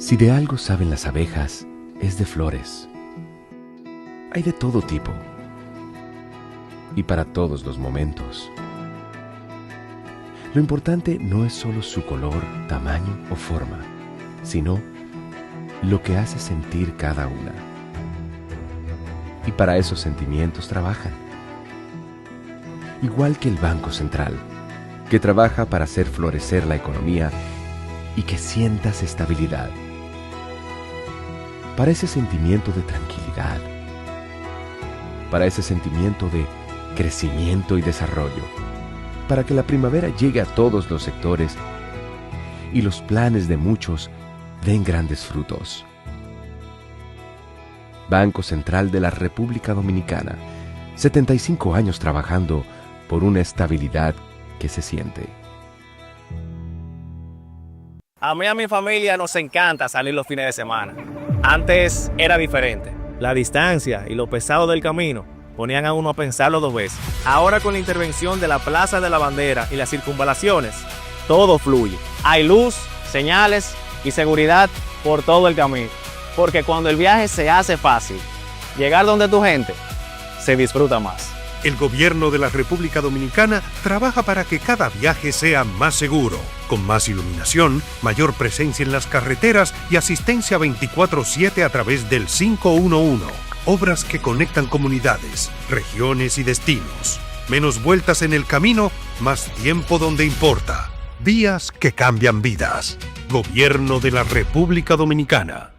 Si de algo saben las abejas, es de flores. Hay de todo tipo y para todos los momentos. Lo importante no es solo su color, tamaño o forma, sino lo que hace sentir cada una. Y para esos sentimientos trabajan. Igual que el Banco Central, que trabaja para hacer florecer la economía y que sientas estabilidad. Para ese sentimiento de tranquilidad. Para ese sentimiento de crecimiento y desarrollo. Para que la primavera llegue a todos los sectores y los planes de muchos den grandes frutos. Banco Central de la República Dominicana, 75 años trabajando por una estabilidad que se siente. A mí y a mi familia nos encanta salir los fines de semana. Antes era diferente. La distancia y lo pesado del camino ponían a uno a pensarlo 2 veces. Ahora con la intervención de la Plaza de la Bandera y las circunvalaciones, todo fluye. Hay luz, señales y seguridad por todo el camino. Porque cuando el viaje se hace fácil, llegar donde tu gente se disfruta más. El gobierno de la República Dominicana trabaja para que cada viaje sea más seguro, con más iluminación, mayor presencia en las carreteras y asistencia 24/7 a través del 511. Obras que conectan comunidades, regiones y destinos. Menos vueltas en el camino, más tiempo donde importa. Vías que cambian vidas. Gobierno de la República Dominicana.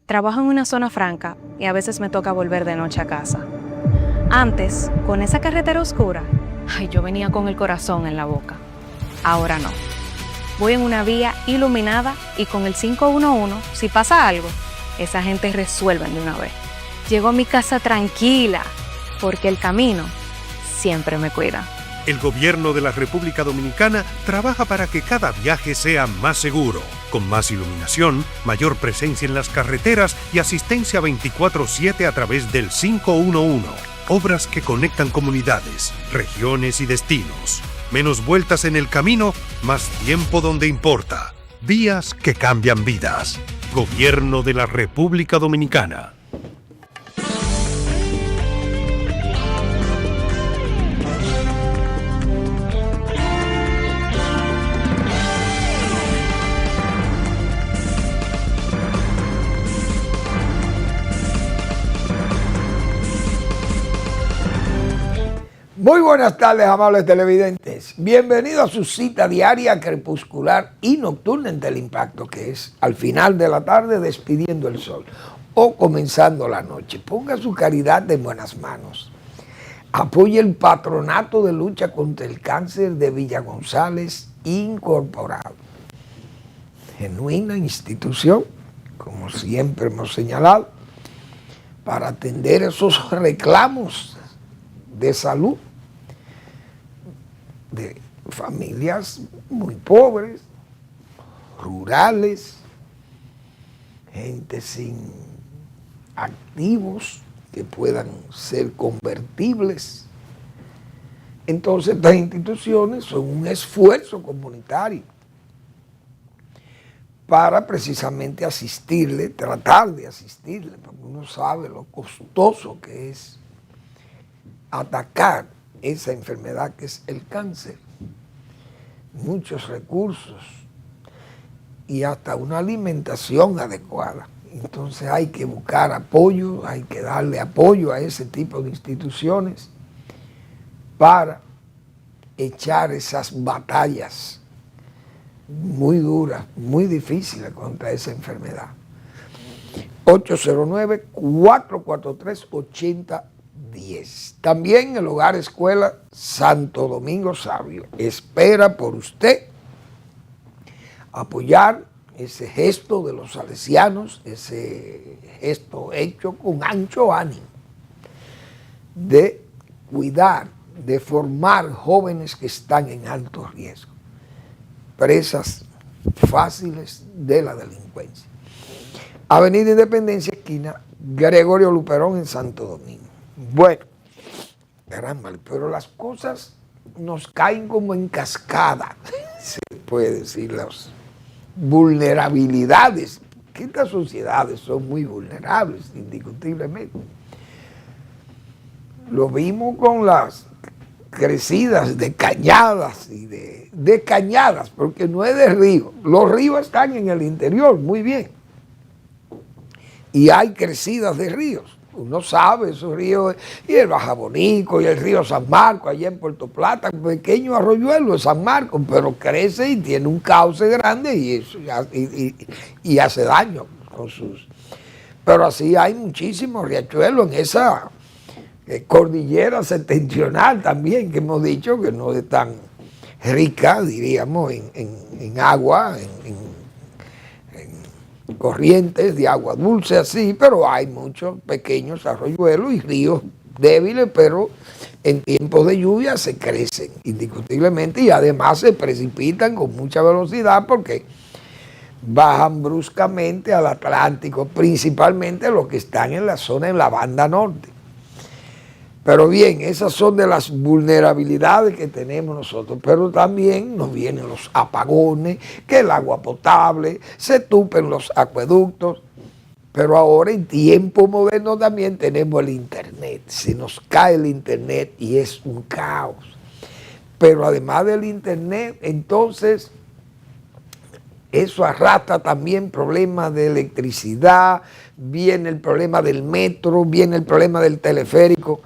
Trabajo en una zona franca y a veces me toca volver de noche a casa. Antes, con esa carretera oscura, yo venía con el corazón en la boca. Ahora no. Voy en una vía iluminada y con el 511, si pasa algo, esa gente resuelve de una vez. Llego a mi casa tranquila, porque el camino siempre me cuida. El gobierno de la República Dominicana trabaja para que cada viaje sea más seguro, con más iluminación, mayor presencia en las carreteras y asistencia 24/7 a través del 511. Obras que conectan comunidades, regiones y destinos. Menos vueltas en el camino, más tiempo donde importa. Vías que cambian vidas. Gobierno de la República Dominicana. Muy buenas tardes, amables televidentes. Bienvenidos a su cita diaria, crepuscular y nocturna en Teleimpacto, que es al final de la tarde despidiendo el sol o comenzando la noche. Ponga su caridad en buenas manos. Apoye el Patronato de Lucha contra el Cáncer de Villa González Incorporado. Genuina institución, como siempre hemos señalado, para atender esos reclamos de salud de familias muy pobres, rurales, gente sin activos que puedan ser convertibles. Entonces estas instituciones son un esfuerzo comunitario para precisamente asistirle, tratar de asistirle, porque uno sabe lo costoso que es atacar esa enfermedad que es el cáncer. Muchos recursos y hasta una alimentación adecuada. Entonces hay que buscar apoyo, hay que darle apoyo a ese tipo de instituciones para echar esas batallas muy duras, muy difíciles contra esa enfermedad. 809-443-8010. También el Hogar Escuela Santo Domingo Sabio espera por usted apoyar ese gesto de los salesianos, ese gesto hecho con ancho ánimo de cuidar, de formar jóvenes que están en alto riesgo, presas fáciles de la delincuencia. Avenida Independencia, esquina Gregorio Luperón en Santo Domingo. Bueno, caramba, pero las cosas nos caen como en cascada, se puede decir, las vulnerabilidades que estas sociedades son muy vulnerables, indiscutiblemente. Lo vimos con las crecidas de cañadas y de cañadas, porque no es de río. Los ríos están en el interior, muy bien. Y hay crecidas de ríos. Uno sabe esos ríos, y el Bajabonico, y el río San Marcos, allá en Puerto Plata, un pequeño arroyuelo de San Marcos, pero crece y tiene un cauce grande y, eso, y hace daño con sus... Pero así hay muchísimos riachuelos en esa cordillera septentrional también, que hemos dicho que no es tan rica, diríamos, en agua, en corrientes de agua dulce así, pero hay muchos pequeños arroyuelos y ríos débiles, pero en tiempos de lluvia se crecen indiscutiblemente y además se precipitan con mucha velocidad porque bajan bruscamente al Atlántico, principalmente los que están en la zona, en la banda norte. Pero bien, esas son de las vulnerabilidades que tenemos nosotros, pero también nos vienen los apagones, que el agua potable, se tupen los acueductos, pero ahora en tiempo moderno también tenemos el internet, se nos cae el internet y es un caos. Pero además del internet, entonces, eso arrastra también problemas de electricidad, viene el problema del metro, viene el problema del teleférico.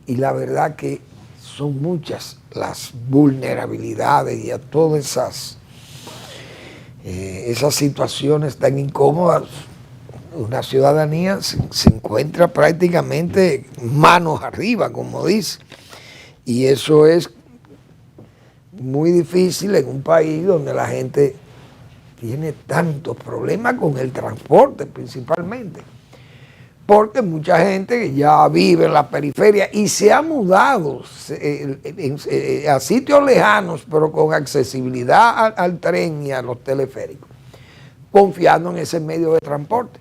Y la verdad que son muchas las vulnerabilidades y a todas esas situaciones tan incómodas. Una ciudadanía se encuentra prácticamente manos arriba, como dice. Y eso es muy difícil en un país donde la gente tiene tantos problemas con el transporte principalmente. Porque mucha gente ya vive en la periferia y se ha mudado a sitios lejanos, pero con accesibilidad al tren y a los teleféricos, confiando en ese medio de transporte.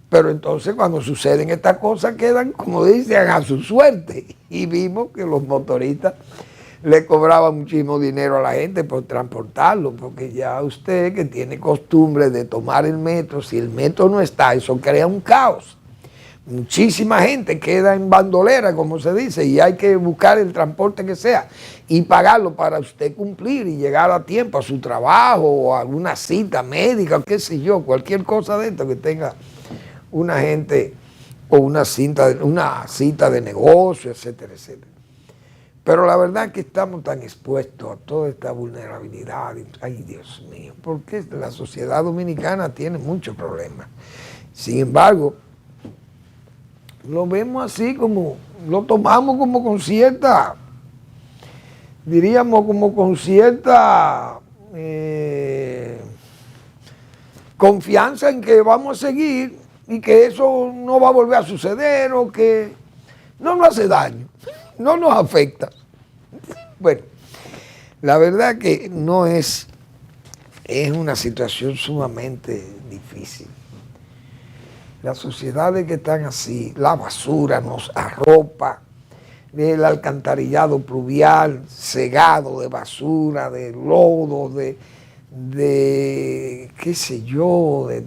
Pero entonces cuando suceden estas cosas quedan, como dicen, a su suerte. Y vimos que los motoristas le cobraban muchísimo dinero a la gente por transportarlo, porque ya usted que tiene costumbre de tomar el metro, si el metro no está, eso crea un caos. Muchísima gente queda en bandolera, como se dice, y hay que buscar el transporte que sea y pagarlo para usted cumplir y llegar a tiempo a su trabajo o a alguna cita médica, o qué sé yo, cualquier cosa de esto que tenga una gente o una cita de negocio, etcétera, etcétera. Pero la verdad es que estamos tan expuestos a toda esta vulnerabilidad. Ay, Dios mío, porque la sociedad dominicana tiene muchos problemas. Sin embargo, lo vemos así como, lo tomamos como con cierta, diríamos como con cierta confianza en que vamos a seguir y que eso no va a volver a suceder o que no nos hace daño, no nos afecta. Bueno, la verdad que no es una situación sumamente difícil. Las sociedades que están así, la basura nos arropa, el alcantarillado pluvial, cegado de basura, de lodo, de qué sé yo, de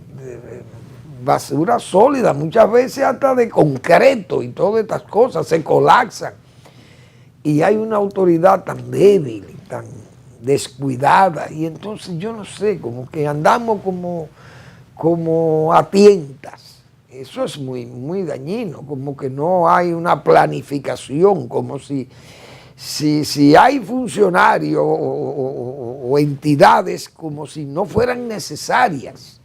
basura sólida, muchas veces hasta de concreto y todas estas cosas se colapsan. Y hay una autoridad tan débil, tan descuidada, y entonces yo no sé, como que andamos como a tientas. Eso es muy, muy dañino, como que no hay una planificación, como si hay funcionarios o entidades como si no fueran necesarias.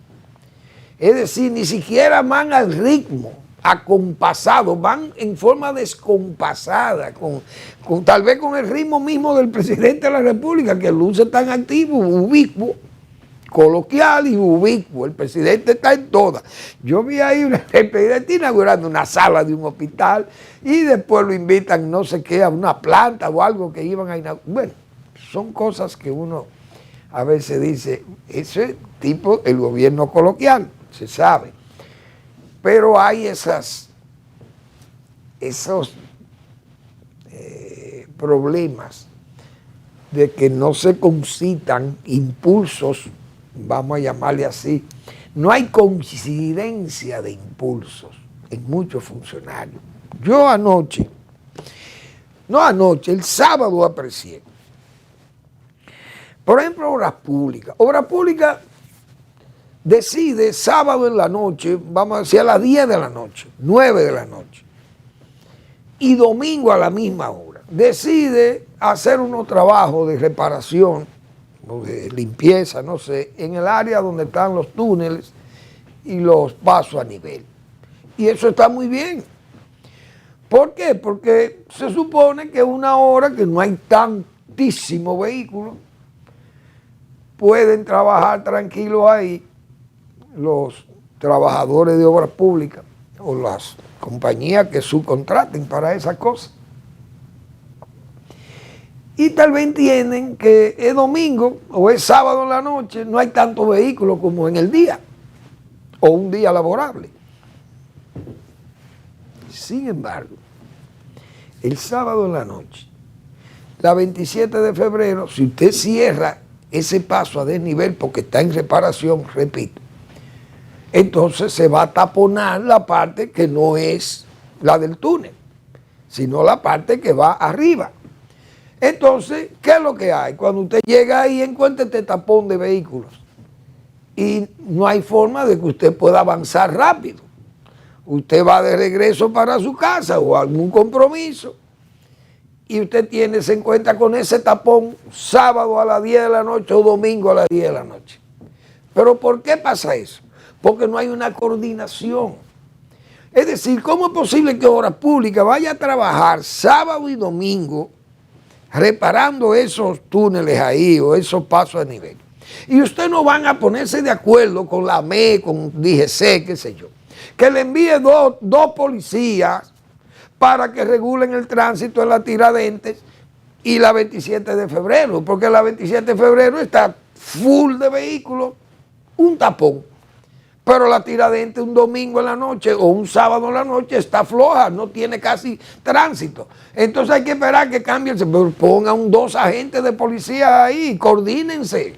Es decir, ni siquiera van al ritmo, acompasado, van en forma descompasada, tal vez con el ritmo mismo del presidente de la República, que luce tan activo, ubicuo, coloquial y ubicuo. El presidente está en todas. Yo vi ahí el presidente inaugurando una sala de un hospital y después lo invitan no sé qué a una planta o algo que iban a inaugurar. Bueno, son cosas que uno a veces dice, ese tipo, el gobierno coloquial, se sabe. Pero hay esos problemas de que no se concitan impulsos, vamos a llamarle así, no hay coincidencia de impulsos en muchos funcionarios. Yo el sábado aprecié, por ejemplo, Obras Públicas. Obras Públicas decide sábado en la noche, vamos a decir a las 10 de la noche, 9 de la noche, y domingo a la misma hora, decide hacer unos trabajos de reparación o de limpieza, no sé, en el área donde están los túneles y los pasos a nivel. Y eso está muy bien. ¿Por qué? Porque se supone que una hora que no hay tantísimos vehículos, pueden trabajar tranquilos ahí los trabajadores de obras públicas o las compañías que subcontraten para esas cosas. Y tal vez entienden que es domingo o es sábado en la noche, no hay tantos vehículos como en el día o un día laborable. Sin embargo, el sábado en la noche, la 27 de febrero, si usted cierra ese paso a desnivel porque está en reparación, repito, entonces se va a taponar la parte que no es la del túnel, sino la parte que va arriba. Entonces, ¿qué es lo que hay? Cuando usted llega ahí, encuentra este tapón de vehículos y no hay forma de que usted pueda avanzar rápido. Usted va de regreso para su casa o algún compromiso y usted se encuentra con ese tapón sábado a las 10 de la noche o domingo a las 10 de la noche. ¿Pero por qué pasa eso? Porque no hay una coordinación. Es decir, ¿cómo es posible que Obras Públicas vaya a trabajar sábado y domingo reparando esos túneles ahí o esos pasos a nivel? Y ustedes no van a ponerse de acuerdo con la AME, con DGC, qué sé yo, que le envíe dos policías para que regulen el tránsito en la Tiradentes y la 27 de febrero, porque la 27 de febrero está full de vehículos, un tapón. Pero la Tiradentes un domingo en la noche o un sábado en la noche está floja, no tiene casi tránsito. Entonces hay que esperar que cambien, pero pongan 2 agentes de policía ahí, coordínense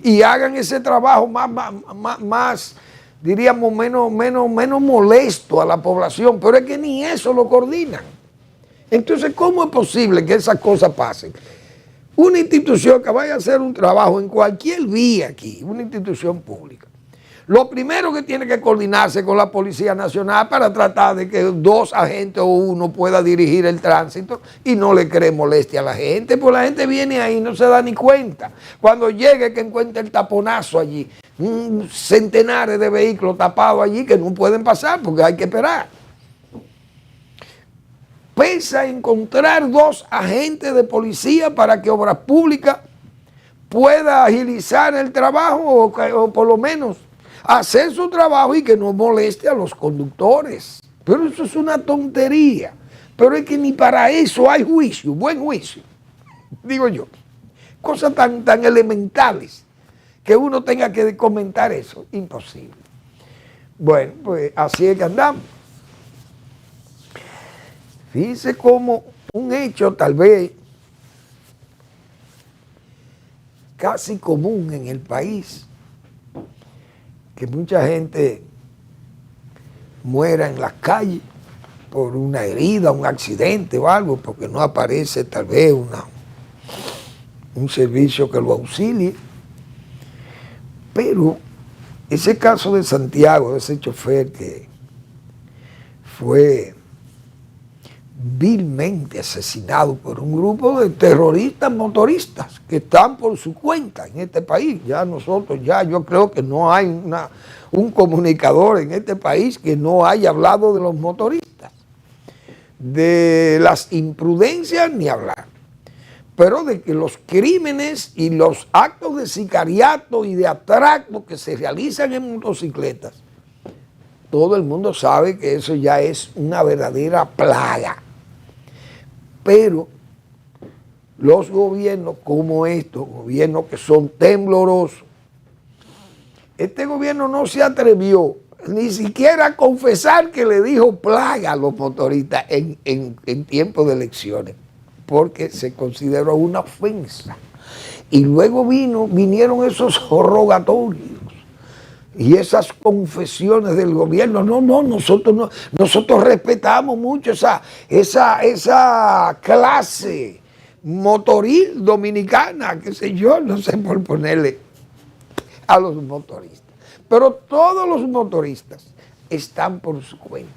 y hagan ese trabajo más diríamos, menos molesto a la población, pero es que ni eso lo coordinan. Entonces, ¿cómo es posible que esas cosas pasen? Una institución que vaya a hacer un trabajo en cualquier vía aquí, una institución pública, lo primero que tiene que coordinarse con la Policía Nacional para tratar de que 2 agentes o 1 pueda dirigir el tránsito y no le cree molestia a la gente, pues la gente viene ahí y no se da ni cuenta. Cuando llegue que encuentre el taponazo allí, centenares de vehículos tapados allí que no pueden pasar porque hay que esperar. Pesa encontrar 2 agentes de policía para que Obras Públicas pueda agilizar el trabajo o por lo menos hacer su trabajo y que no moleste a los conductores. Pero eso es una tontería. Pero es que ni para eso hay juicio, buen juicio, digo yo. Cosas tan elementales que uno tenga que comentar eso, imposible. Bueno, pues así es que andamos. Fíjense como un hecho tal vez casi común en el país, que mucha gente muera en las calles por una herida, un accidente o algo, porque no aparece tal vez un servicio que lo auxilie. Pero ese caso de Santiago, de ese chofer que fue vilmente asesinado por un grupo de terroristas motoristas que están por su cuenta en este país. Yo creo que no hay un comunicador en este país que no haya hablado de los motoristas. De las imprudencias ni hablar, pero de que los crímenes y los actos de sicariato y de atraco que se realizan en motocicletas, todo el mundo sabe que eso ya es una verdadera plaga. Pero los gobiernos como estos, gobiernos que son temblorosos, este gobierno no se atrevió ni siquiera a confesar que le dijo plaga a los motoristas en tiempo de elecciones, porque se consideró una ofensa. Y luego vinieron esos rogatorios Y esas confesiones del gobierno, nosotros respetamos mucho esa clase motoril dominicana, qué sé yo, no sé por ponerle a los motoristas. Pero todos los motoristas están por su cuenta.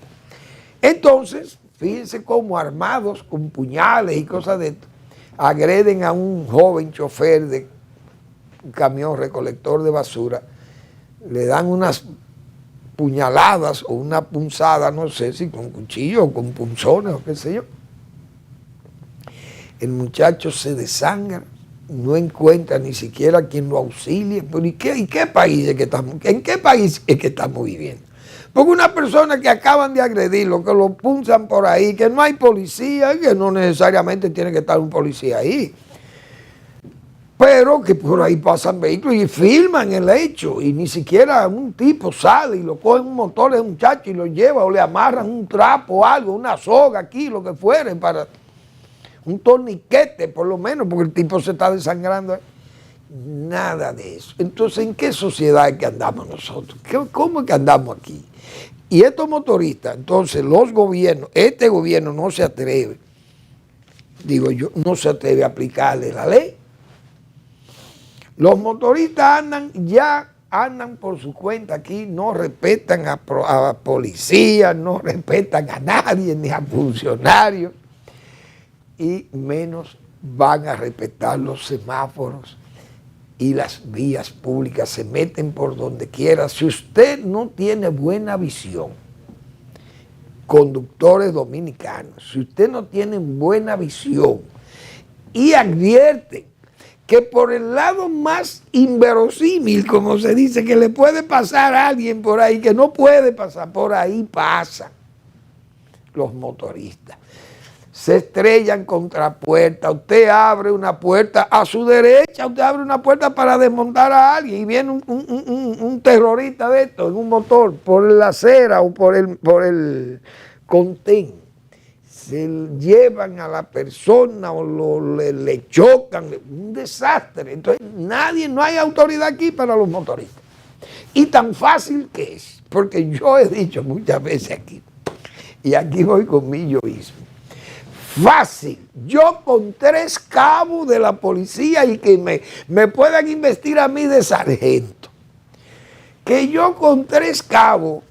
Entonces, fíjense cómo armados con puñales y cosas de esto, agreden a un joven chofer de un camión recolector de basura, le dan unas puñaladas o una punzada, no sé si con cuchillo o con punzones o qué sé yo. El muchacho se desangra, no encuentra ni siquiera quien lo auxilie. Pero ¿en qué país es que estamos viviendo? Porque una persona que acaban de agredirlo, que lo punzan por ahí, que no hay policía, que no necesariamente tiene que estar un policía ahí, pero que por ahí pasan vehículos y filman el hecho, y ni siquiera un tipo sale y lo coge un motor de un muchacho y lo lleva, o le amarran un trapo o algo, una soga aquí, lo que fuere, para un torniquete por lo menos, porque el tipo se está desangrando. Nada de eso. Entonces, ¿en qué sociedad es que andamos nosotros? ¿Cómo es que andamos aquí? Y estos motoristas, entonces los gobiernos, este gobierno no se atreve, no se atreve a aplicarle la ley. Los motoristas andan por su cuenta aquí, no respetan a policías, no respetan a nadie, ni a funcionarios, y menos van a respetar los semáforos y las vías públicas, se meten por donde quiera. Si usted no tiene buena visión, conductores dominicanos, si usted no tiene buena visión y advierte que por el lado más inverosímil, como se dice, que le puede pasar a alguien por ahí, que no puede pasar, por ahí pasan los motoristas. Se estrellan contra puertas, usted abre una puerta a su derecha, usted abre una puerta para desmontar a alguien y viene un terrorista de esto en un motor por la acera o por el contén. Se llevan a la persona o le chocan, un desastre. Entonces no hay autoridad aquí para los motoristas. Y tan fácil que es, porque yo he dicho muchas veces aquí, y aquí voy con mi yoísmo. Fácil, yo con 3 cabos de la policía y que me puedan investir a mí de sargento. Que yo con 3 cabos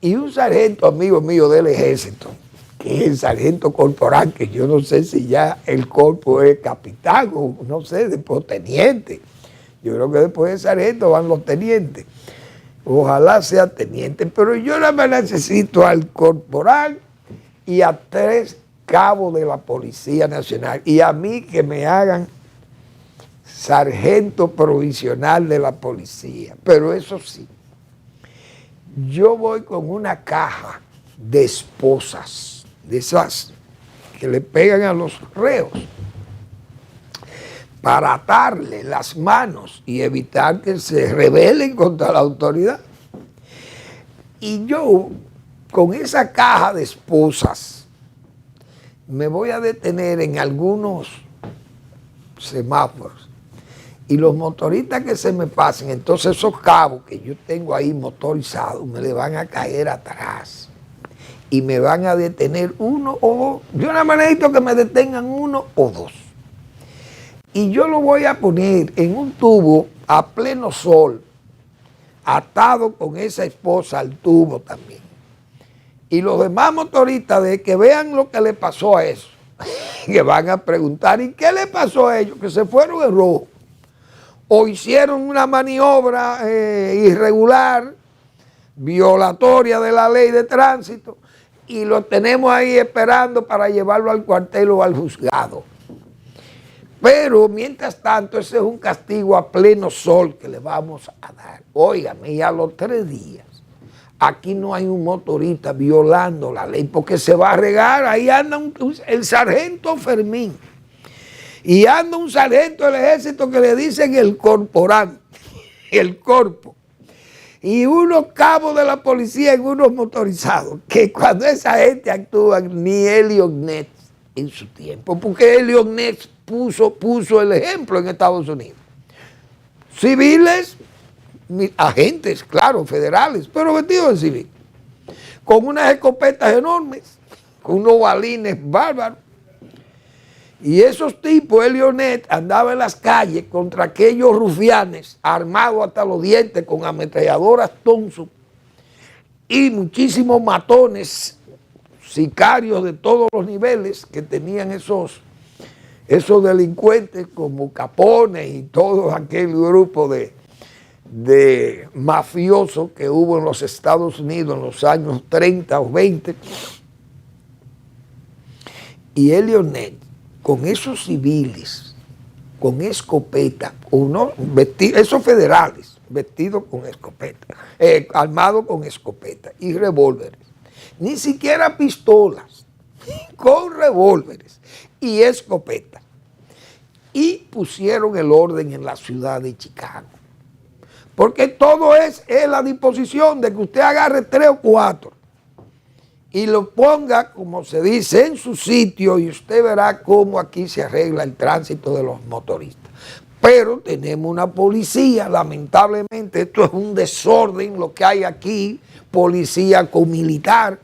y un sargento amigo mío del ejército, que es el sargento corporal, que yo no sé si ya el corpo es capitán o no sé, después teniente. Yo creo que después de sargento van los tenientes. Ojalá sea teniente, pero yo nada más necesito al corporal y a 3 cabos de la Policía Nacional, y a mí que me hagan sargento provisional de la policía. Pero eso sí, yo voy con una caja de esposas, de esas que le pegan a los reos, para atarle las manos y evitar que se rebelen contra la autoridad. Y yo, con esa caja de esposas, me voy a detener en algunos semáforos y los motoristas que se me pasen, entonces esos cabos que yo tengo ahí motorizados me le van a caer atrás y me van a detener 1 o 2. Yo nada más necesito que me detengan 1 o 2. Y yo lo voy a poner en un tubo a pleno sol, atado con esa esposa al tubo también. Y los demás motoristas, de que vean lo que le pasó a eso, que van a preguntar, ¿y qué le pasó a ellos? Que se fueron en rojo, o hicieron una maniobra irregular, violatoria de la ley de tránsito, y lo tenemos ahí esperando para llevarlo al cuartel o al juzgado. Pero mientras tanto, ese es un castigo a pleno sol que le vamos a dar. Óigame, y a los 3 días, aquí no hay un motorista violando la ley, porque se va a regar. Ahí anda el sargento Fermín y anda un sargento del ejército que le dicen el corporal, el corpo, y unos cabos de la policía en unos motorizados, que cuando esa gente actúa, ni Eliot Ness en su tiempo, porque Eliot Ness puso el ejemplo en Estados Unidos. Civiles agentes, claro, federales, pero vestidos de civil, con unas escopetas enormes, con unos balines bárbaros. Y esos tipos, Elionet, andaba en las calles contra aquellos rufianes, armados hasta los dientes, con ametralladoras Thompson, y muchísimos matones, sicarios de todos los niveles, que tenían esos delincuentes como Capone y todo aquel grupo de mafiosos que hubo en los Estados Unidos en los años 30 o 20. Y Elionet, con esos civiles, con escopeta, esos federales, vestidos con escopeta, armados con escopeta y revólveres, ni siquiera pistolas, con revólveres y escopeta, y pusieron el orden en la ciudad de Chicago. Porque todo es la disposición de que usted agarre 3 o 4 y lo ponga, como se dice, en su sitio, y usted verá cómo aquí se arregla el tránsito de los motoristas. Pero tenemos una policía, lamentablemente, esto es un desorden lo que hay aquí, policía con militar,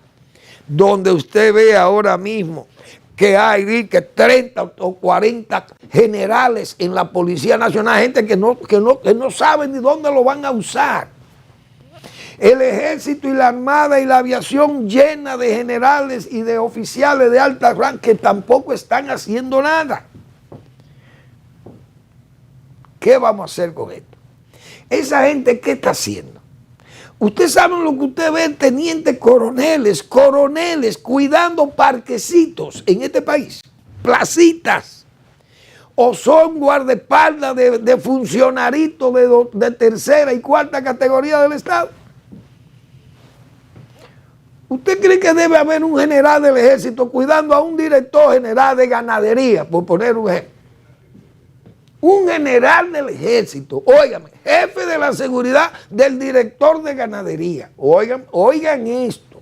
donde usted ve ahora mismo que hay que 30 o 40 generales en la Policía Nacional, gente que no saben ni dónde lo van a usar. El ejército y la armada y la aviación llena de generales y de oficiales de alta rango que tampoco están haciendo nada. ¿Qué vamos a hacer con esto? Esa gente, ¿qué está haciendo? Usted sabe lo que usted ve, tenientes coroneles cuidando parquecitos en este país, placitas, o son guardaespaldas de funcionaritos de tercera y cuarta categoría del Estado. ¿Usted cree que debe haber un general del ejército cuidando a un director general de ganadería, por poner un ejemplo? Un general del ejército, óigame, jefe de la seguridad del director de ganadería. Oigan esto.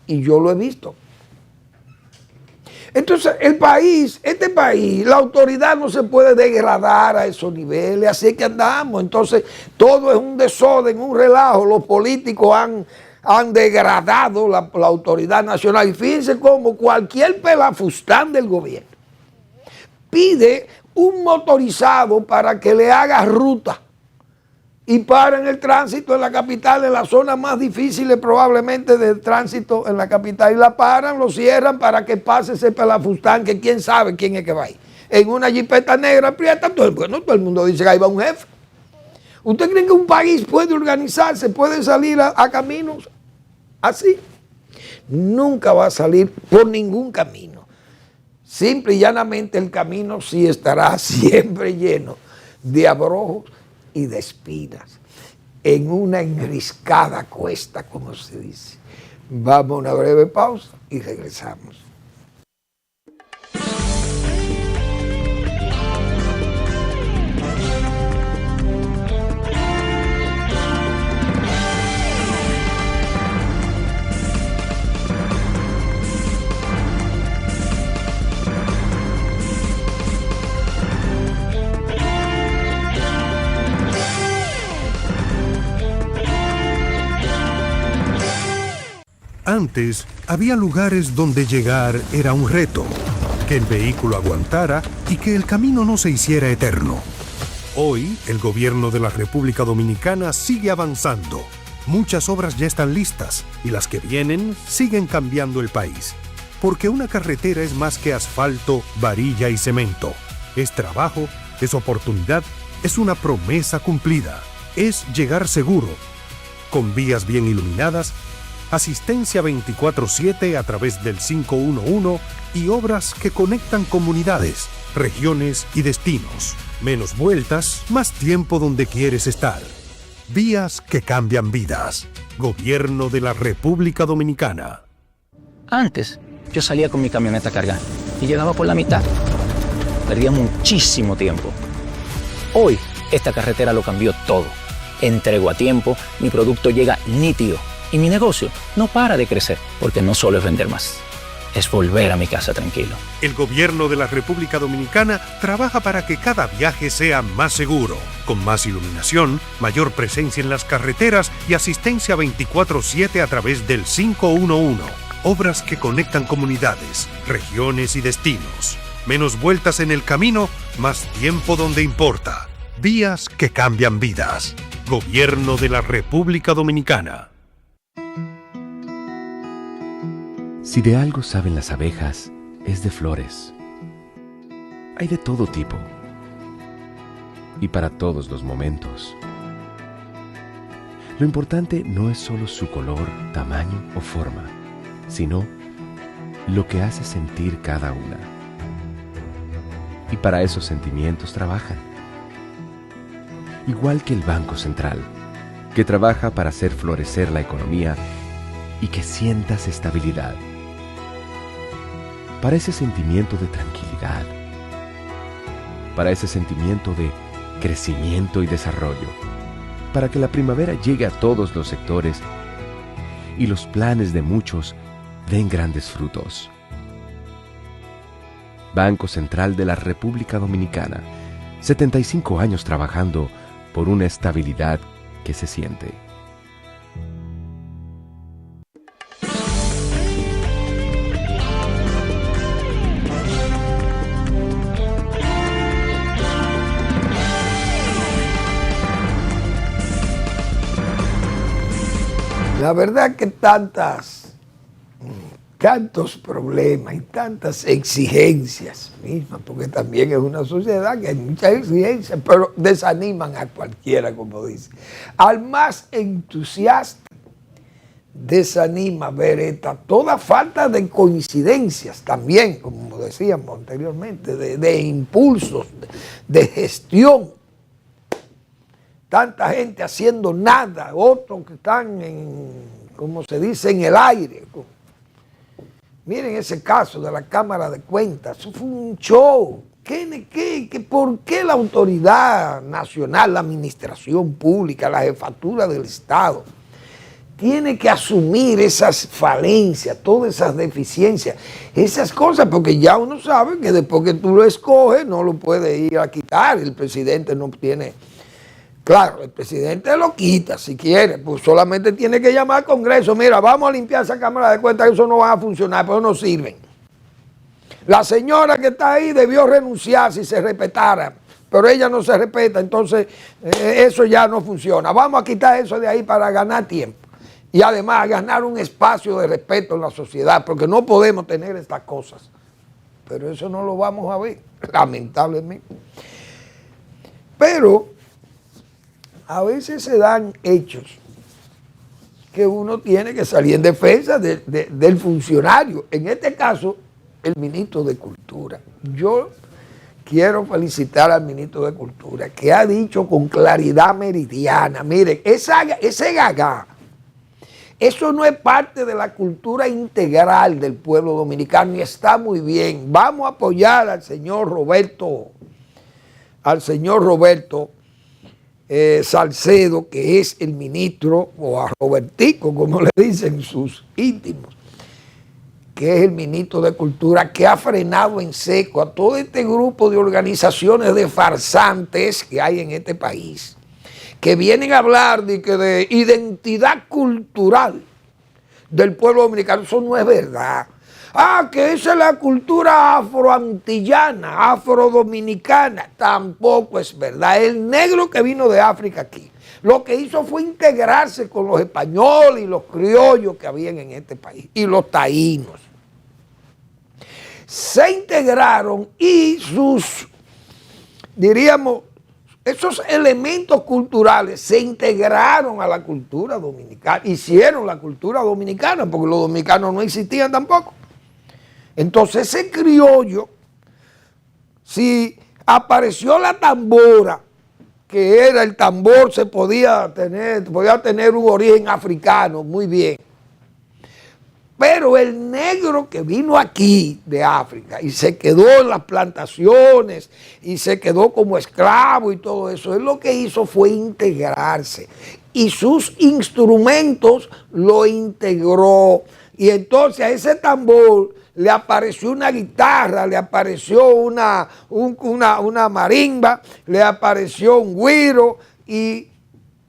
Y yo lo he visto. Entonces, este país, la autoridad no se puede degradar a esos niveles, así que andamos. Entonces, todo es un desorden, un relajo. Los políticos han degradado la autoridad nacional. Y fíjense cómo cualquier pelafustán del gobierno pide un motorizado para que le haga ruta y paren el tránsito en la capital, en la zona más difícil probablemente del tránsito en la capital, y la paran, lo cierran para que pase ese pelafustán que quién sabe quién es que va ahí. En una jipeta negra aprieta, todo el mundo dice que ahí va un jefe. ¿Usted cree que un país puede organizarse, puede salir a caminos así? Nunca va a salir por ningún camino. Simple y llanamente el camino sí estará siempre lleno de abrojos y de espinas, en una enriscada cuesta, como se dice. Vamos a una breve pausa y regresamos. Antes, había lugares donde llegar era un reto, que el vehículo aguantara y que el camino no se hiciera eterno. Hoy, el gobierno de la República Dominicana sigue avanzando. Muchas obras ya están listas y las que vienen siguen cambiando el país. Porque una carretera es más que asfalto, varilla y cemento. Es trabajo, es oportunidad, es una promesa cumplida. Es llegar seguro, con vías bien iluminadas, asistencia 24/7 a través del 511 y obras que conectan comunidades, regiones y destinos. Menos vueltas, más tiempo donde quieres estar. Vías que cambian vidas. Gobierno de la República Dominicana. Antes, yo salía con mi camioneta cargada y llegaba por la mitad. Perdía muchísimo tiempo. Hoy, esta carretera lo cambió todo. Entrego a tiempo, mi producto llega nítido. Y mi negocio no para de crecer, porque no solo es vender más, es volver a mi casa tranquilo. El gobierno de la República Dominicana trabaja para que cada viaje sea más seguro, con más iluminación, mayor presencia en las carreteras y asistencia 24/7 a través del 511. Obras que conectan comunidades, regiones y destinos. Menos vueltas en el camino, más tiempo donde importa. Vías que cambian vidas. Gobierno de la República Dominicana. Si de algo saben las abejas, es de flores. Hay de todo tipo y para todos los momentos. Lo importante no es solo su color, tamaño o forma, sino lo que hace sentir cada una. Y para esos sentimientos trabajan. Igual que el Banco Central, que trabaja para hacer florecer la economía y que sientas estabilidad. Para ese sentimiento de tranquilidad, para ese sentimiento de crecimiento y desarrollo, para que la primavera llegue a todos los sectores y los planes de muchos den grandes frutos. Banco Central de la República Dominicana, 75 años trabajando por una estabilidad que se siente. La verdad que tantos problemas y tantas exigencias mismas, porque también es una sociedad que hay muchas exigencias, pero desaniman a cualquiera, como dice. Al más entusiasta desanima ver toda falta de coincidencias también, como decíamos anteriormente, de impulsos, de gestión. Tanta gente haciendo nada, otros que están como se dice, en el aire. Miren ese caso de la Cámara de Cuentas, eso fue un show. ¿Por qué la autoridad nacional, la administración pública, la jefatura del Estado, tiene que asumir esas falencias, todas esas deficiencias, esas cosas? Porque ya uno sabe que después que tú lo escoges, no lo puedes ir a quitar. El presidente no tiene... Claro, el presidente lo quita si quiere, pues solamente tiene que llamar al Congreso. Mira, vamos a limpiar esa Cámara de Cuentas, eso no va a funcionar, pero no sirven. La señora que está ahí debió renunciar si se respetara, pero ella no se respeta, entonces eso ya no funciona. Vamos a quitar eso de ahí para ganar tiempo y además ganar un espacio de respeto en la sociedad, porque no podemos tener estas cosas. Pero eso no lo vamos a ver, lamentablemente. Pero a veces se dan hechos que uno tiene que salir en defensa del funcionario. En este caso, el ministro de Cultura. Yo quiero felicitar al ministro de Cultura, que ha dicho con claridad meridiana, miren, ese gagá, eso no es parte de la cultura integral del pueblo dominicano y está muy bien. Vamos a apoyar al señor Roberto Salcedo, que es el ministro, o a Robertico, como le dicen sus íntimos, que es el ministro de Cultura, que ha frenado en seco a todo este grupo de organizaciones de farsantes que hay en este país, que vienen a hablar de identidad cultural del pueblo dominicano. Eso no es verdad. Que esa es la cultura afroantillana, afrodominicana. Tampoco es verdad. El negro que vino de África aquí, lo que hizo fue integrarse con los españoles y los criollos que habían en este país, y los taínos. Se integraron y esos elementos culturales se integraron a la cultura dominicana, hicieron la cultura dominicana, porque los dominicanos no existían tampoco. Entonces ese criollo, si apareció la tambora, que era el tambor, podía tener un origen africano, muy bien. Pero el negro que vino aquí de África y se quedó en las plantaciones y se quedó como esclavo y todo eso, él lo que hizo fue integrarse y sus instrumentos lo integró. Y entonces a ese tambor le apareció una guitarra, le apareció una marimba, le apareció un güiro y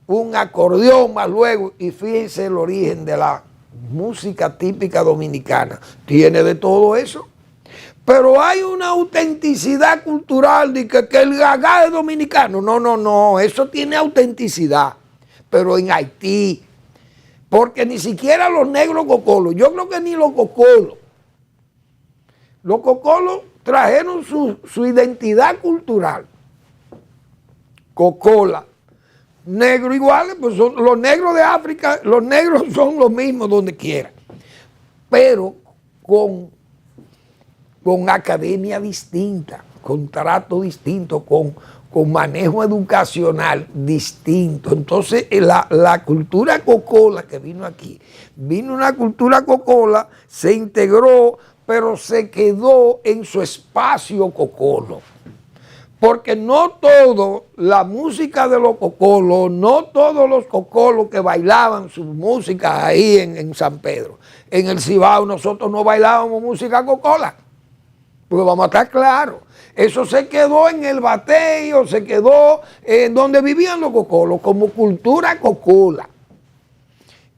un acordeón más luego, y fíjense el origen de la música típica dominicana. Tiene de todo eso. Pero hay una autenticidad cultural de que el gagá es dominicano. No, eso tiene autenticidad. Pero en Haití, porque ni siquiera los negros cocolos, yo creo que ni los cocolos trajeron su identidad cultural. Cocola, negros iguales, pues son los negros de África, los negros son los mismos donde quiera, pero con academia distinta, con trato distinto, con manejo educacional distinto. Entonces la cultura cocola que vino aquí, vino una cultura cocola, se integró, pero se quedó en su espacio cocolo. Porque no todo la música de los cocolos, no todos los cocolos que bailaban su música ahí en San Pedro, en el Cibao, nosotros no bailábamos música cocola. Porque vamos a estar claros, eso se quedó en el bateo, se quedó en donde vivían los cocolos, como cultura cocola.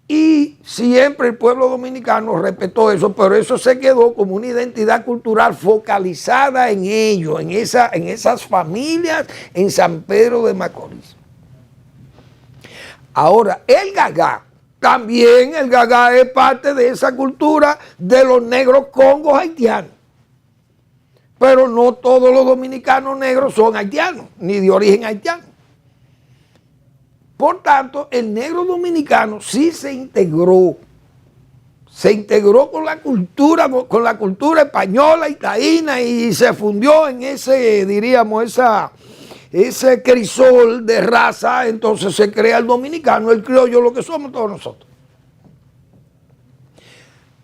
Y siempre el pueblo dominicano respetó eso, pero eso se quedó como una identidad cultural focalizada en ellos, en esas familias en San Pedro de Macorís. Ahora, el gagá, también el gagá es parte de esa cultura de los negros congos haitianos. Pero no todos los dominicanos negros son haitianos, ni de origen haitiano. Por tanto, el negro dominicano sí se integró con la cultura española y taína, y se fundió en ese, diríamos, ese crisol de raza. Entonces se crea el dominicano, el criollo, lo que somos todos nosotros.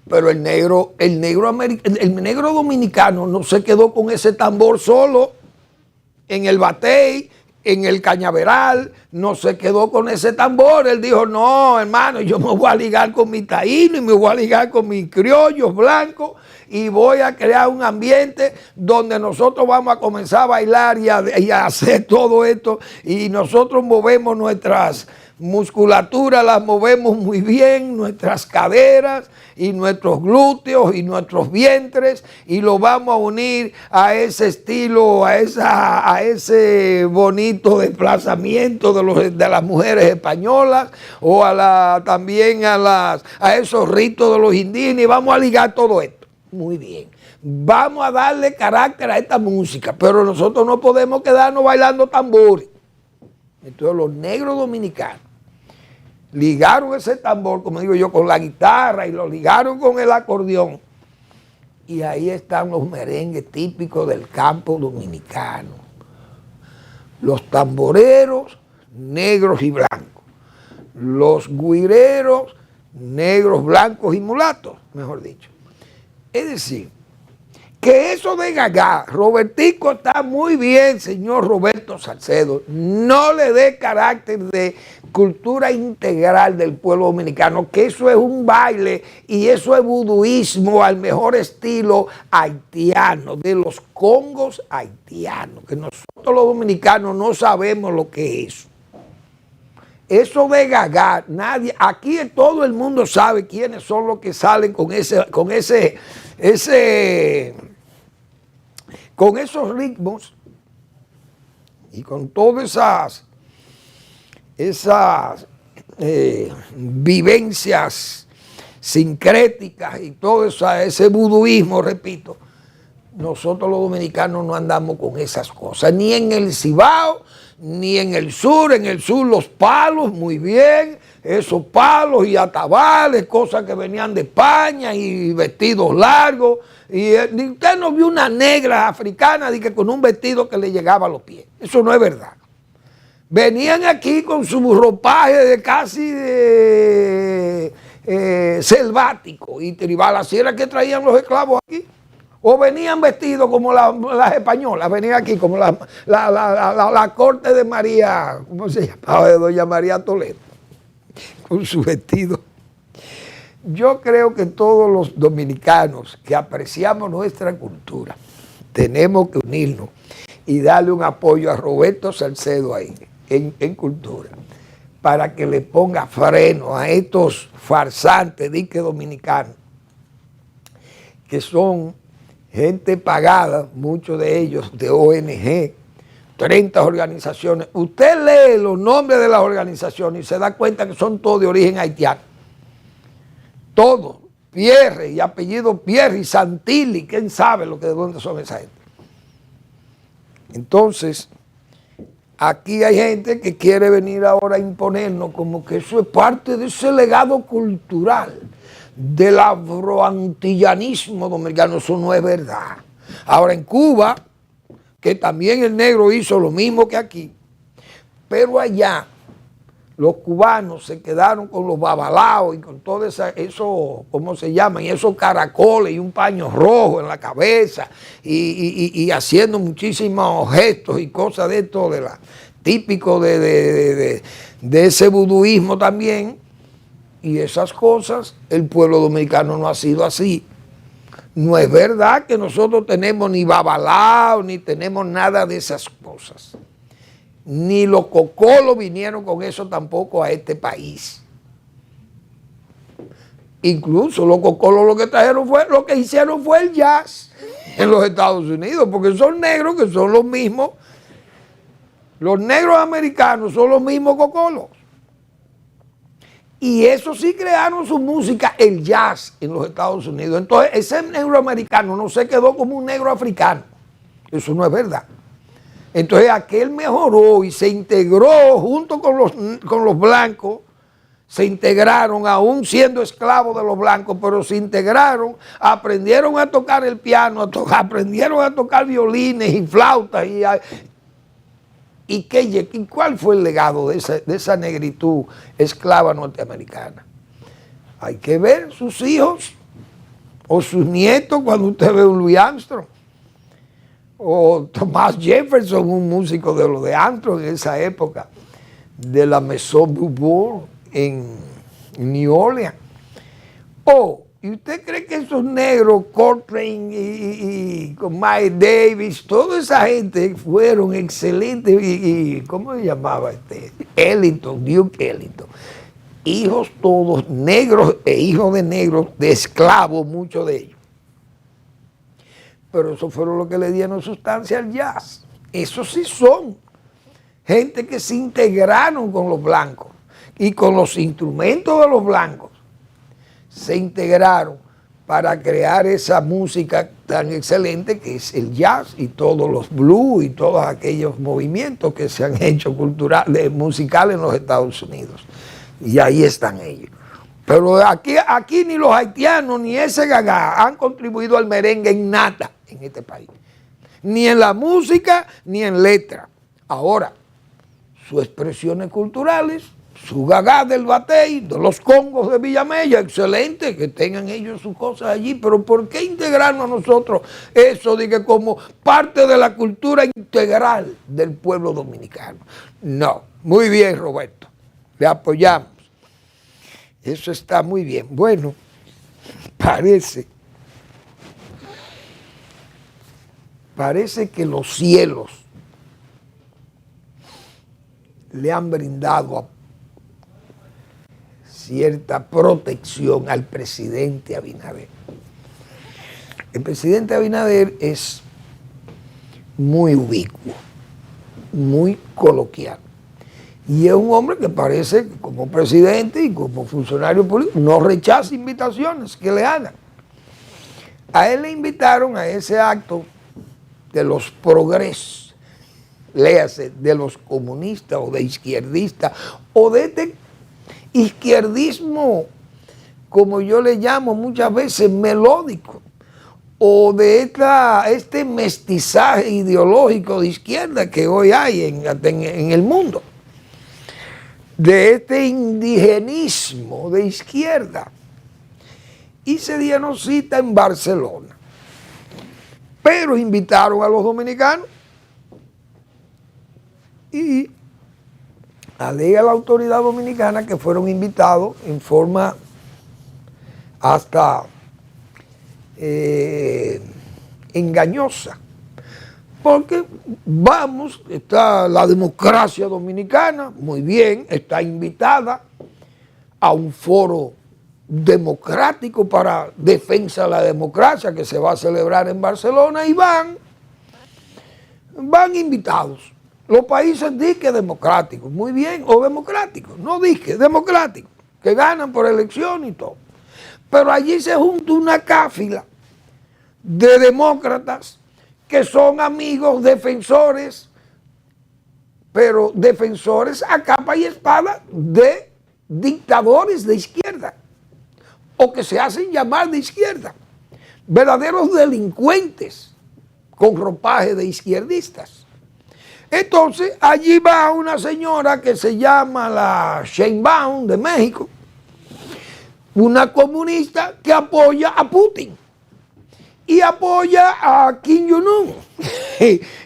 Pero el negro dominicano no se quedó con ese tambor solo en el batey, en el cañaveral, no se quedó con ese tambor. Él dijo, no, hermano, yo me voy a ligar con mi taíno y me voy a ligar con mis criollos blancos y voy a crear un ambiente donde nosotros vamos a comenzar a bailar y a hacer todo esto, y nosotros movemos nuestras musculaturas, las movemos muy bien, nuestras caderas y nuestros glúteos y nuestros vientres, y lo vamos a unir a ese estilo, a ese bonito desplazamiento de las mujeres españolas, o también a esos ritos de los indígenas, y vamos a ligar todo esto. Muy bien, vamos a darle carácter a esta música, pero nosotros no podemos quedarnos bailando tambores. Entonces los negros dominicanos ligaron ese tambor, como digo yo, con la guitarra, y lo ligaron con el acordeón. Y ahí están los merengues típicos del campo dominicano. Los tamboreros negros y blancos. Los güireros negros, blancos y mulatos, mejor dicho. Es decir, que eso de gagá, Robertico está muy bien, señor Roberto Salcedo, no le dé carácter de cultura integral del pueblo dominicano, que eso es un baile y eso es vuduismo al mejor estilo haitiano, de los congos haitianos, que nosotros los dominicanos no sabemos lo que es eso. Eso de gagá, nadie, aquí todo el mundo sabe quiénes son los que salen con esos ritmos y con todas esas vivencias sincréticas y todo ese vuduismo, repito. Nosotros los dominicanos no andamos con esas cosas, ni en el Cibao, ni en el sur los palos, muy bien, esos palos y atabales, cosas que venían de España, y vestidos largos, y usted no vio una negra africana con un vestido que le llegaba a los pies. Eso no es verdad. Venían aquí con su ropaje de casi selvático y tribal, así era que traían los esclavos aquí. O venían vestidos como las españolas, venían aquí como la corte de María, ¿cómo se llamaba? De doña María Toledo, con su vestido Yo creo que todos los dominicanos que apreciamos nuestra cultura tenemos que unirnos y darle un apoyo a Roberto Salcedo ahí, en cultura, para que le ponga freno a estos farsantes dique dominicanos, que son gente pagada, muchos de ellos de ONG, 30 organizaciones. Usted lee los nombres de las organizaciones y se da cuenta que son todos de origen haitiano. Todos, Pierre y apellido Pierre y Santilli, quién sabe de dónde son esa gente. Entonces, aquí hay gente que quiere venir ahora a imponernos como que eso es parte de ese legado cultural del afroantillanismo dominicano. Eso no es verdad. Ahora en Cuba, que también el negro hizo lo mismo que aquí, pero allá los cubanos se quedaron con los babalaos y con todo eso, ¿cómo se llaman? Y esos caracoles y un paño rojo en la cabeza y haciendo muchísimos gestos y cosas de esto, típico de ese vuduismo también. Y esas cosas, el pueblo dominicano no ha sido así. No es verdad que nosotros tenemos ni babalao, ni tenemos nada de esas cosas. Ni los cocolos vinieron con eso tampoco a este país. Incluso los cocolos lo que hicieron fue el jazz en los Estados Unidos, porque son negros que son los mismos. Los negros americanos son los mismos cocolos. Y eso sí crearon su música, el jazz, en los Estados Unidos. Entonces, ese negro americano no se quedó como un negro africano. Eso no es verdad. Entonces, aquel mejoró y se integró junto con los blancos, se integraron, aún siendo esclavos de los blancos, pero se integraron, aprendieron a tocar el piano, aprendieron a tocar violines y flautas. ¿Y cuál fue el legado de esa negritud esclava norteamericana? Hay que ver sus hijos o sus nietos cuando usted ve a un Louis Armstrong o Thomas Jefferson, un músico de lo de Armstrong en esa época, de la Maison Beauvoir en New Orleans. ¿Y usted cree que esos negros, Coltrane y con Miles Davis, toda esa gente fueron excelentes? ¿Cómo se llamaba Ellington, Duke Ellington? Hijos todos negros e hijos de negros, de esclavos, muchos de ellos. Pero eso fueron lo que le dieron sustancia al jazz. Esos sí son gente que se integraron con los blancos y con los instrumentos de los blancos. Se integraron para crear esa música tan excelente que es el jazz y todos los blues y todos aquellos movimientos que se han hecho culturales, musicales en los Estados Unidos. Y ahí están ellos. Pero aquí ni los haitianos ni ese gagá han contribuido al merengue en nada en este país. Ni en la música ni en letra. Ahora, sus expresiones culturales, su gagá del batey, de los congos de Villamella, excelente, que tengan ellos sus cosas allí, pero ¿por qué integrarnos nosotros eso de que como parte de la cultura integral del pueblo dominicano? No, muy bien, Roberto, le apoyamos. Eso está muy bien. Bueno, parece que los cielos le han brindado a cierta protección al presidente Abinader. El presidente Abinader es muy ubicuo, muy coloquial. Y es un hombre que parece que como presidente y como funcionario político no rechaza invitaciones que le hagan. A él le invitaron a ese acto de los progresos, léase, de los comunistas o de izquierdistas o de este izquierdismo, como yo le llamo muchas veces, melódico, o de este mestizaje ideológico de izquierda que hoy hay en el mundo, de este indigenismo de izquierda. Y se dieron cita en Barcelona, pero invitaron a los dominicanos y alega la autoridad dominicana que fueron invitados en forma hasta engañosa. Porque está la democracia dominicana, muy bien, está invitada a un foro democrático para defensa de la democracia que se va a celebrar en Barcelona y van invitados. Los países disque democráticos, muy bien, o democráticos, no disque, democráticos, que ganan por elección y todo. Pero allí se junta una cáfila de demócratas que son amigos, defensores, pero defensores a capa y espada de dictadores de izquierda, o que se hacen llamar de izquierda, verdaderos delincuentes con ropaje de izquierdistas. Entonces, allí va una señora que se llama la Sheinbaum de México, una comunista que apoya a Putin y apoya a Kim Jong-un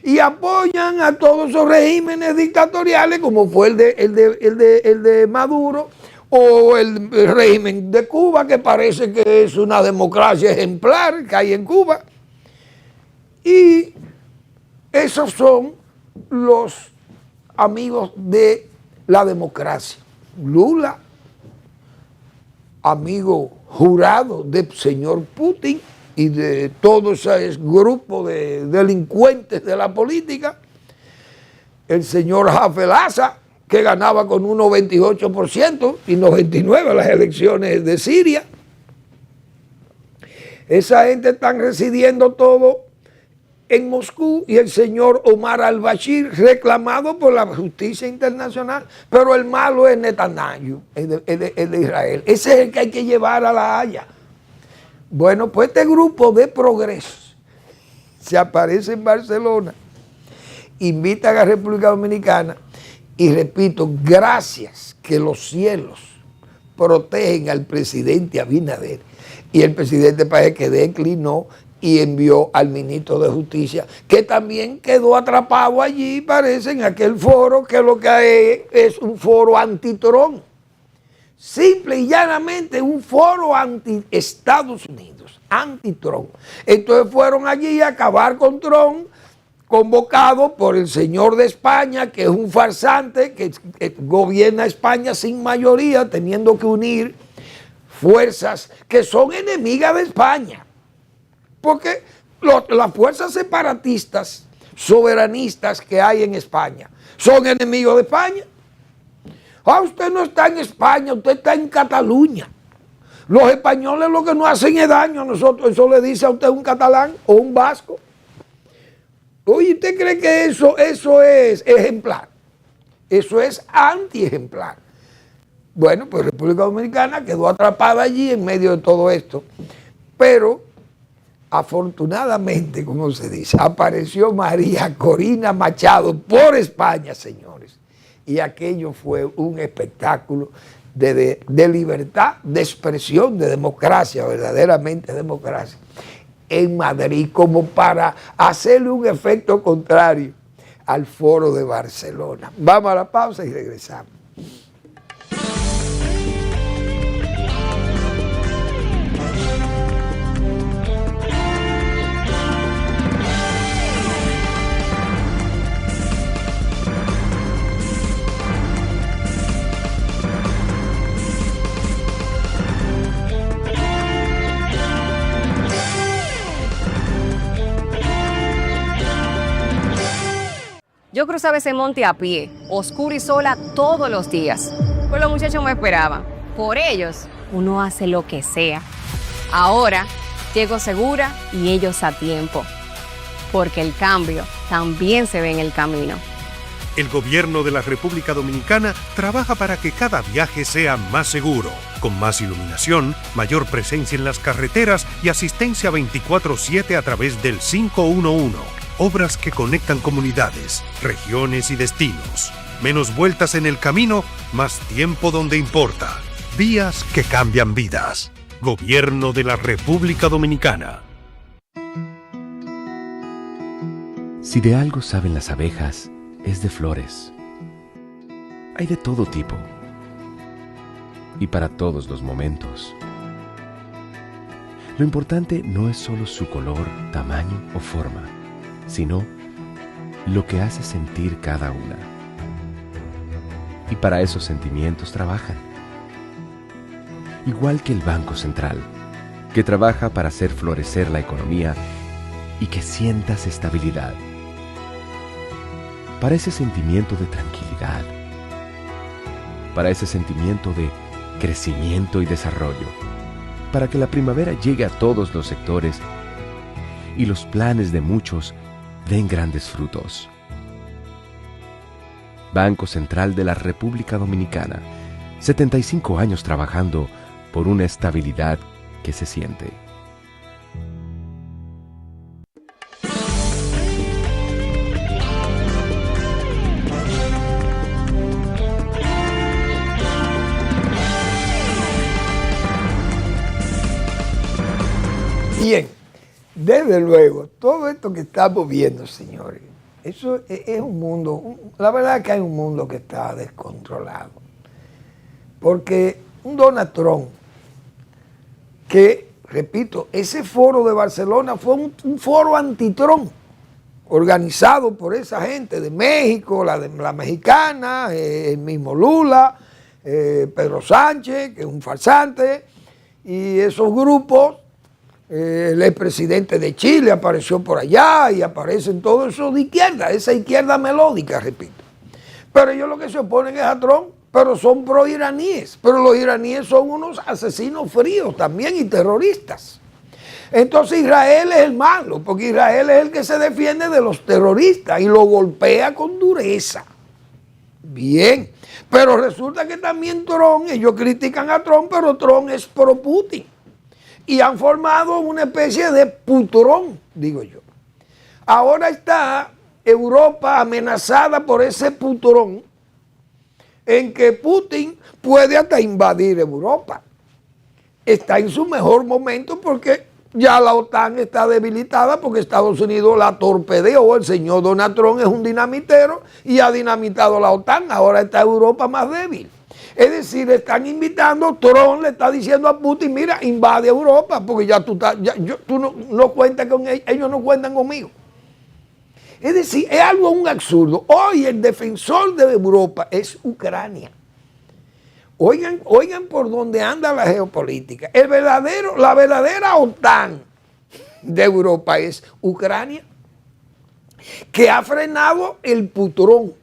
y apoyan a todos esos regímenes dictatoriales como fue el de Maduro o el régimen de Cuba, que parece que es una democracia ejemplar que hay en Cuba. Y esos son los amigos de la democracia. Lula, amigo jurado del señor Putin y de todo ese grupo de delincuentes de la política. El señor Hafez al-Assad, que ganaba con un 98% y 99% las elecciones de Siria. Esa gente está residiendo todo en Moscú, y el señor Omar al-Bashir reclamado por la justicia internacional, pero el malo es Netanyahu, el de Israel. Ese es el que hay que llevar a La Haya. Bueno, pues este grupo de progreso se aparece en Barcelona, invita a la República Dominicana y repito, gracias que los cielos protegen al presidente Abinader, y el presidente parece que declinó y envió al ministro de Justicia, que también quedó atrapado allí, parece, en aquel foro, que lo que es un foro anti-Trump. Simple y llanamente un foro anti-Estados Unidos, anti-Trump. Entonces fueron allí a acabar con Trump, convocado por el señor de España, que es un farsante, que gobierna España sin mayoría, teniendo que unir fuerzas que son enemigas de España. Porque las fuerzas separatistas, soberanistas que hay en España, son enemigos de España. Ah, usted no está en España, usted está en Cataluña. Los españoles lo que nos hacen es daño a nosotros. Eso le dice a usted un catalán o un vasco. Oye, ¿usted cree que eso es ejemplar? Eso es anti-ejemplar. Bueno, pues República Dominicana quedó atrapada allí en medio de todo esto. Pero afortunadamente, como se dice, apareció María Corina Machado por España, señores. Y aquello fue un espectáculo de libertad, de expresión, de democracia, verdaderamente democracia, en Madrid, como para hacerle un efecto contrario al foro de Barcelona. Vamos a la pausa y regresamos. Yo cruzaba ese monte a pie, oscura y sola todos los días. Pues los muchachos me esperaban. Por ellos, uno hace lo que sea. Ahora, llego segura y ellos a tiempo. Porque el cambio también se ve en el camino. El gobierno de la República Dominicana trabaja para que cada viaje sea más seguro, con más iluminación, mayor presencia en las carreteras y asistencia 24/7 a través del 511. Obras que conectan comunidades, regiones y destinos. Menos vueltas en el camino, más tiempo donde importa. Vías que cambian vidas. Gobierno de la República Dominicana. Si de algo saben las abejas, es de flores. Hay de todo tipo y para todos los momentos. Lo importante no es solo su color, tamaño o forma, sino lo que hace sentir cada una. Y para esos sentimientos trabajan. Igual que el Banco Central, que trabaja para hacer florecer la economía y que sientas estabilidad. Para ese sentimiento de tranquilidad, para ese sentimiento de crecimiento y desarrollo, para que la primavera llegue a todos los sectores y los planes de muchos den grandes frutos. Banco Central de la República Dominicana, 75 años trabajando por una estabilidad que se siente. Bien, desde luego, todo esto que estamos viendo, señores, eso es un mundo, la verdad es que hay un mundo que está descontrolado. Porque un Donald Trump, que, repito, ese foro de Barcelona fue un foro anti-Trump, organizado por esa gente de México, la mexicana, el mismo Lula, Pedro Sánchez, que es un farsante, y esos grupos. El expresidente de Chile apareció por allá y aparecen todos esos de izquierda, esa izquierda melódica, repito. Pero ellos lo que se oponen es a Trump, pero son pro-iraníes. Pero los iraníes son unos asesinos fríos también y terroristas. Entonces Israel es el malo, porque Israel es el que se defiende de los terroristas y lo golpea con dureza. Bien, pero resulta que también Trump, ellos critican a Trump, pero Trump es pro-Putin. Y han formado una especie de putrón, digo yo. Ahora está Europa amenazada por ese putrón, en que Putin puede hasta invadir Europa. Está en su mejor momento porque ya la OTAN está debilitada porque Estados Unidos la torpedeó. El señor Donald Trump es un dinamitero y ha dinamitado la OTAN. Ahora está Europa más débil. Es decir, están invitando, Trump le está diciendo a Putin, mira, invade Europa, porque ya tú no cuentas con ellos no cuentan conmigo. Es decir, es algo un absurdo. Hoy el defensor de Europa es Ucrania. Oigan por dónde anda la geopolítica. La verdadera OTAN de Europa es Ucrania, que ha frenado el putrón.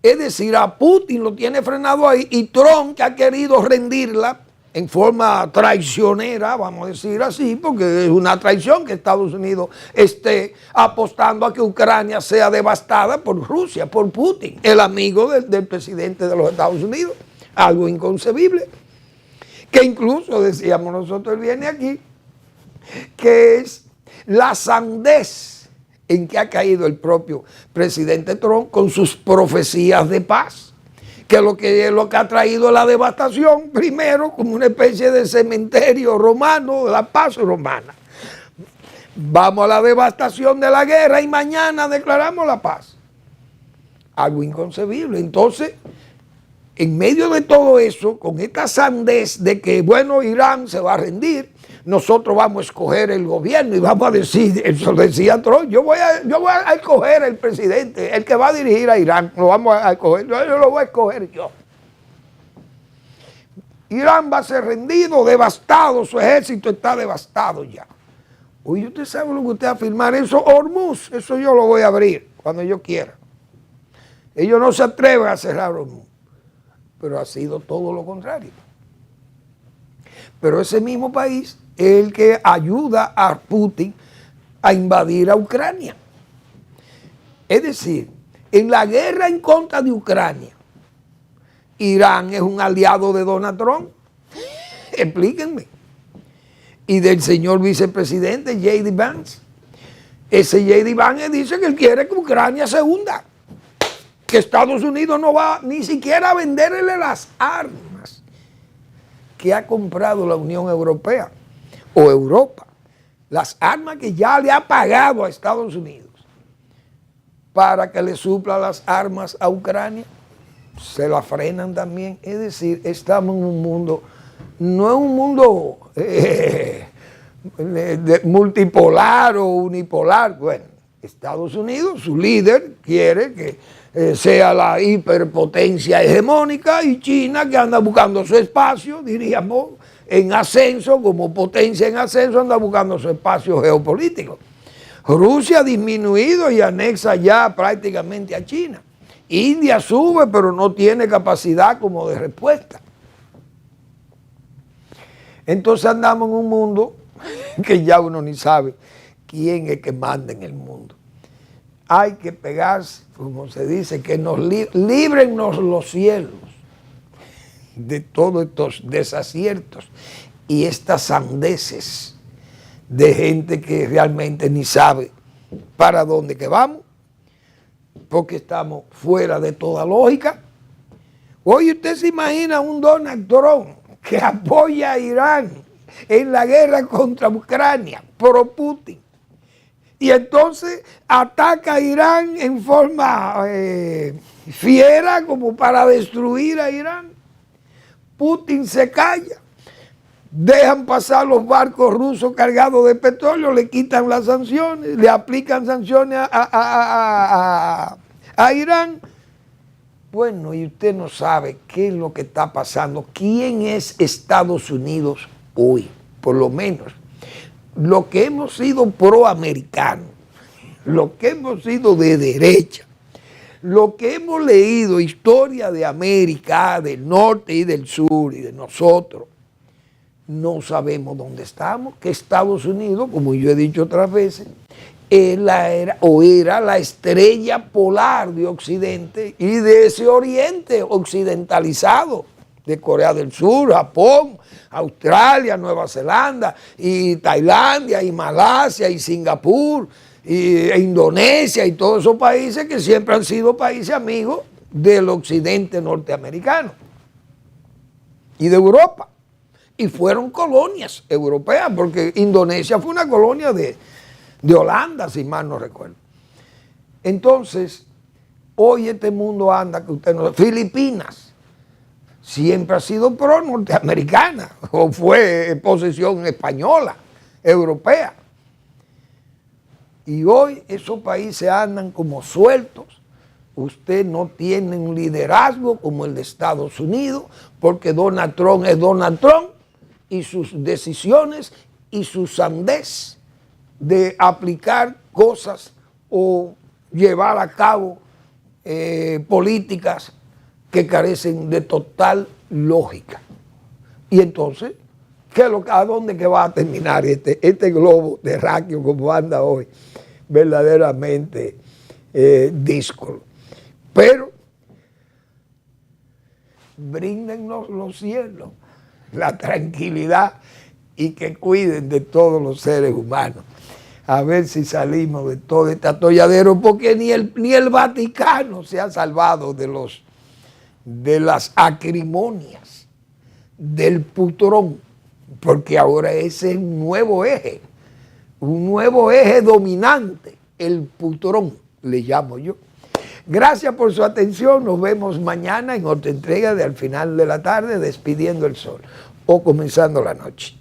Es decir, a Putin lo tiene frenado ahí y Trump, que ha querido rendirla en forma traicionera, vamos a decir así, porque es una traición que Estados Unidos esté apostando a que Ucrania sea devastada por Rusia, por Putin, el amigo del presidente de los Estados Unidos. Algo inconcebible. Que incluso, decíamos nosotros, él viene aquí, que es la sandez en que ha caído el propio presidente Trump con sus profecías de paz, que lo que ha traído es la devastación, primero como una especie de cementerio romano, la paz romana. Vamos a la devastación de la guerra y mañana declaramos la paz. Algo inconcebible. Entonces, en medio de todo eso, con esta sandez de que, bueno, Irán se va a rendir, nosotros vamos a escoger el gobierno y vamos a decir, eso decía Trump, yo voy a escoger el presidente, el que va a dirigir a Irán, lo vamos a escoger, yo lo voy a escoger yo. Irán va a ser rendido, devastado, su ejército está devastado ya. Oye, usted sabe lo que usted va a firmar, eso Hormuz, eso yo lo voy a abrir cuando yo quiera. Ellos no se atreven a cerrar Hormuz, pero ha sido todo lo contrario. Pero ese mismo país es el que ayuda a Putin a invadir a Ucrania. Es decir, en la guerra en contra de Ucrania, Irán es un aliado de Donald Trump. Explíquenme. Y del señor vicepresidente J.D. Vance. Ese J.D. Vance dice que él quiere que Ucrania se hunda. Que Estados Unidos no va ni siquiera a venderle las armas que ha comprado la Unión Europea o Europa, las armas que ya le ha pagado a Estados Unidos para que le supla las armas a Ucrania, se la frenan también. Es decir, estamos en un mundo, no es un mundo multipolar o unipolar. Bueno, Estados Unidos, su líder, quiere que sea la hiperpotencia hegemónica, y China, que anda buscando su espacio, diríamos, en ascenso, como potencia en ascenso, anda buscando su espacio geopolítico. Rusia ha disminuido y anexa ya prácticamente a China. India sube, pero no tiene capacidad como de respuesta. Entonces andamos en un mundo que ya uno ni sabe quién es que manda en el mundo. Hay que pegarse, como se dice, que nos líbrennos los cielos de todos estos desaciertos y estas sandeces de gente que realmente ni sabe para dónde que vamos, porque estamos fuera de toda lógica. Oye, usted se imagina un Donald Trump que apoya a Irán en la guerra contra Ucrania, pro Putin, y entonces ataca a Irán en forma fiera como para destruir a Irán. Putin se calla, dejan pasar los barcos rusos cargados de petróleo, le quitan las sanciones, le aplican sanciones a Irán. Bueno, y usted no sabe qué es lo que está pasando. ¿Quién es Estados Unidos hoy? Por lo menos, lo que hemos sido proamericanos, lo que hemos sido de derecha, lo que hemos leído, historia de América, del norte y del sur y de nosotros, no sabemos dónde estamos, que Estados Unidos, como yo he dicho otras veces, era la estrella polar de Occidente y de ese Oriente occidentalizado, de Corea del Sur, Japón, Australia, Nueva Zelanda, y Tailandia, y Malasia, y Singapur, e Indonesia, y todos esos países que siempre han sido países amigos del occidente norteamericano y de Europa. Y fueron colonias europeas, porque Indonesia fue una colonia de Holanda, si mal no recuerdo. Entonces, hoy este mundo anda, que usted no sabe, Filipinas siempre ha sido pro-norteamericana, o fue posesión española, europea. Y hoy esos países andan como sueltos. Usted no tiene un liderazgo como el de Estados Unidos, porque Donald Trump es Donald Trump, y sus decisiones y su sandez de aplicar cosas o llevar a cabo políticas que carecen de total lógica. Y entonces, ¿a dónde que va a terminar este globo terráqueo como anda hoy? Verdaderamente díscolo. Pero bríndennos los cielos, la tranquilidad, y que cuiden de todos los seres humanos. A ver si salimos de todo este atolladero, porque ni el Vaticano se ha salvado de las acrimonias, del putrón, porque ahora ese es un nuevo eje dominante, el putrón, le llamo yo. Gracias por su atención, nos vemos mañana en otra entrega de Al Final de la Tarde, Despidiendo el Sol, o Comenzando la Noche.